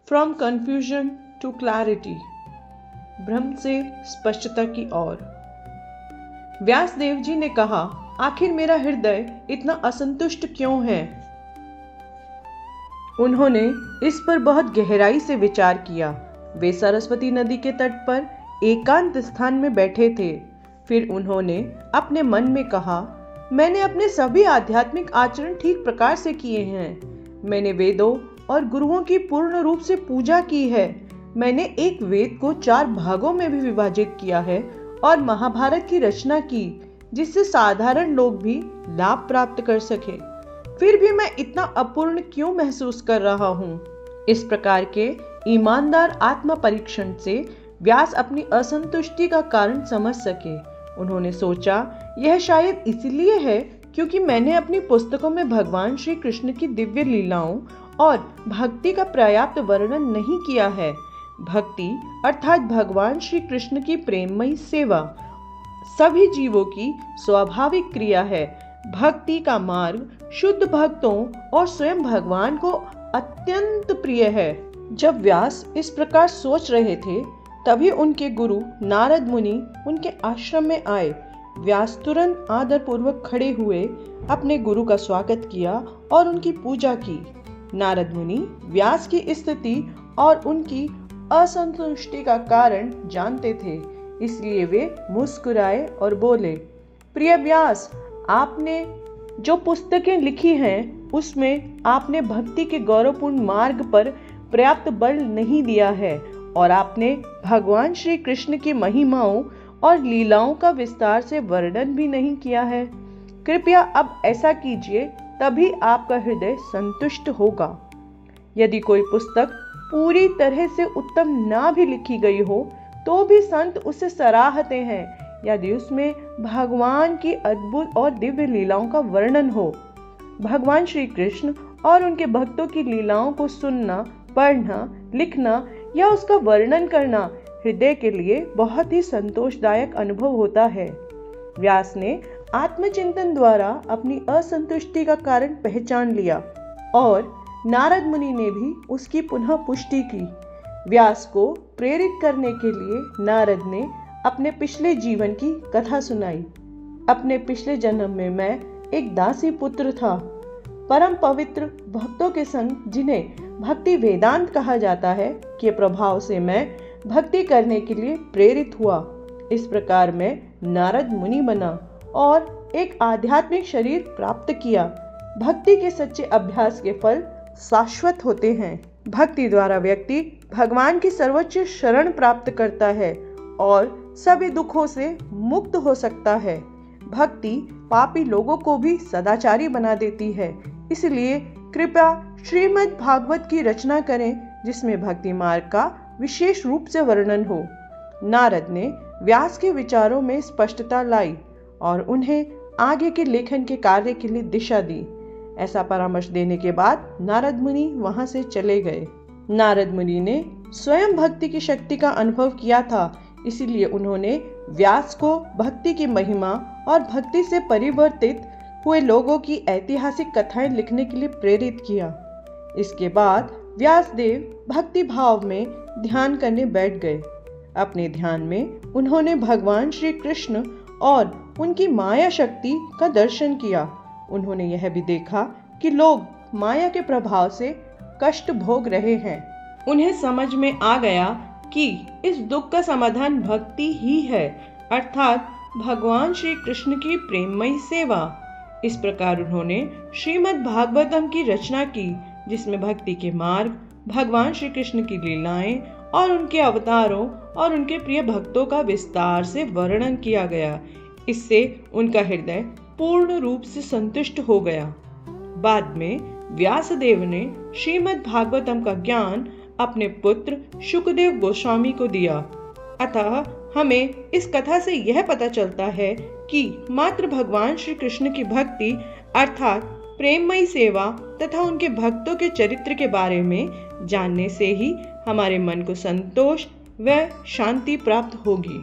From confusion to clarity, भ्रम से स्पष्टता की ओर। व्यासदेव जी ने कहा, आखिर मेरा हृदय इतना असंतुष्ट क्यों है? उन्होंने इस पर बहुत गहराई से विचार किया। वे सरस्वती नदी के तट पर एकांत स्थान में बैठे थे। फिर उन्होंने अपने मन में कहा, मैंने अपने सभी आध्यात्मिक आचरण ठीक प्रकार से किए हैं। मैंने वेदों और गुरुओं की पूर्ण रूप से पूजा की है। मैंने एक वेद को 4 भागों में भी विभाजित किया है और महाभारत की रचना की, जिससे साधारण लोग भी लाभ प्राप्त कर सके। फिर भी मैं इतना अपूर्ण क्यों महसूस कर रहा हूँ? इस प्रकार के ईमानदार आत्म परीक्षण से व्यास अपनी असंतुष्टि का कारण समझ सके। उन्होंने सोचा, यह शायद इसलिए है क्योंकि मैंने अपनी पुस्तकों में भगवान श्री कृष्ण की दिव्य लीलाओं और भक्ति का पर्याप्त वर्णन नहीं किया है। भक्ति अर्थात भगवान श्री कृष्ण की प्रेममयी सेवा सभी जीवों की स्वाभाविक क्रिया है। भक्ति का मार्ग शुद्ध भक्तों और स्वयं भगवान को अत्यंत प्रिय है। जब व्यास इस प्रकार सोच रहे थे, तभी उनके गुरु नारद मुनि उनके आश्रम में आए। व्यास तुरंत आदर पूर्वक खड़े हुए अपने गुरु का स्वागत किया और उनकी पूजा की। नारद मुनि व्यास की स्थिति और उनकी असंतुष्टि का कारण जानते थे, इसलिए वे मुस्कुराए और बोले, प्रिय व्यास, आपने जो पुस्तकें लिखी हैं उसमें आपने भक्ति के गौरवपूर्ण मार्ग पर पर्याप्त बल नहीं दिया है और आपने भगवान श्री कृष्ण की महिमाओं और लीलाओं का विस्तार से वर्णन भी नहीं किया है। कृपया अब ऐसा कीजिए, तभी आपका हृदय संतुष्ट होगा। यदि कोई पुस्तक पूरी तरह से उत्तम ना भी लिखी गई हो तो भी संत उसे सराहते हैं, यदि उसमें भगवान की अद्भुत और दिव्य लीलाओं का वर्णन हो। भगवान श्री कृष्ण और उनके भक्तों की लीलाओं को सुनना, पढ़ना, लिखना या उसका वर्णन करना हृदय के लिए बहुत ही संतोषदायक अनुभव होता है। व्यास ने आत्मचिंतन द्वारा अपनी असंतुष्टि का कारण पहचान लिया और नारद मुनि ने भी उसकी पुनः पुष्टि की। व्यास को प्रेरित करने के लिए नारद ने अपने पिछले जीवन की कथा सुनाई। अपने पिछले जन्म में मैं एक दासी पुत्र था। परम पवित्र भक्तों के संग, जिन्हें भक्ति वेदांत कहा जाता है, के प्रभाव से मैं भक्ति करने के लिए प्रेरित हुआ। इस प्रकार मैं नारद मुनि बना और एक आध्यात्मिक शरीर प्राप्त किया। भक्ति के सच्चे अभ्यास के फल शाश्वत होते हैं। भक्ति द्वारा व्यक्ति भगवान की सर्वोच्च शरण प्राप्त करता है और सभी दुखों से मुक्त हो सकता है। भक्ति पापी लोगों को भी सदाचारी बना देती है। इसलिए कृपया श्रीमद् भागवत की रचना करें, जिसमें भक्ति मार्ग का विशेष रूप से वर्णन हो। नारद ने व्यास के विचारों में स्पष्टता लाई और उन्हें आगे के लेखन के कार्य के लिए दिशा दी। ऐसा परामर्श देने के बाद नारद मुनि वहां से चले गए। नारद मुनि ने स्वयं भक्ति की शक्ति का अनुभव किया था, इसीलिए उन्होंने व्यास को भक्ति की महिमा और भक्ति से परिवर्तित हुए लोगों की ऐतिहासिक कथाएं लिखने के लिए प्रेरित किया। इसके बाद व्यासदेव भक्ति भाव में ध्यान करने बैठ गए। अपने ध्यान में उन्होंने भगवान श्री कृष्ण और उनकी माया शक्ति का दर्शन किया। उन्होंने यह भी देखा कि लोग माया के प्रभाव से कष्ट भोग रहे हैं। उन्हें समझ में आ गया कि इस दुख का समाधान भक्ति ही है, अर्थात भगवान श्री कृष्ण की प्रेममयी सेवा। इस प्रकार उन्होंने श्रीमद् भागवतम की रचना की, जिसमें भक्ति के मार्ग, भगवान श्री कृष्ण की लीलाएं और उनके अवतारों और उनके प्रिय भक्तों का विस्तार से वर्णन किया गया। इससे उनका हृदय पूर्ण रूप से संतुष्ट हो गया। बाद में व्यासदेव ने श्रीमद् भागवतम का ज्ञान अपने पुत्र शुकदेव गोस्वामी को दिया। अतः हमें इस कथा से यह पता चलता है कि मात्र भगवान श्री कृष्ण की भक्ति अर्थात प्रेममयी सेवा तथा उनके भक्तों के चरित्र के बारे में जानने से ही हमारे मन को संतोष व शांति प्राप्त होगी।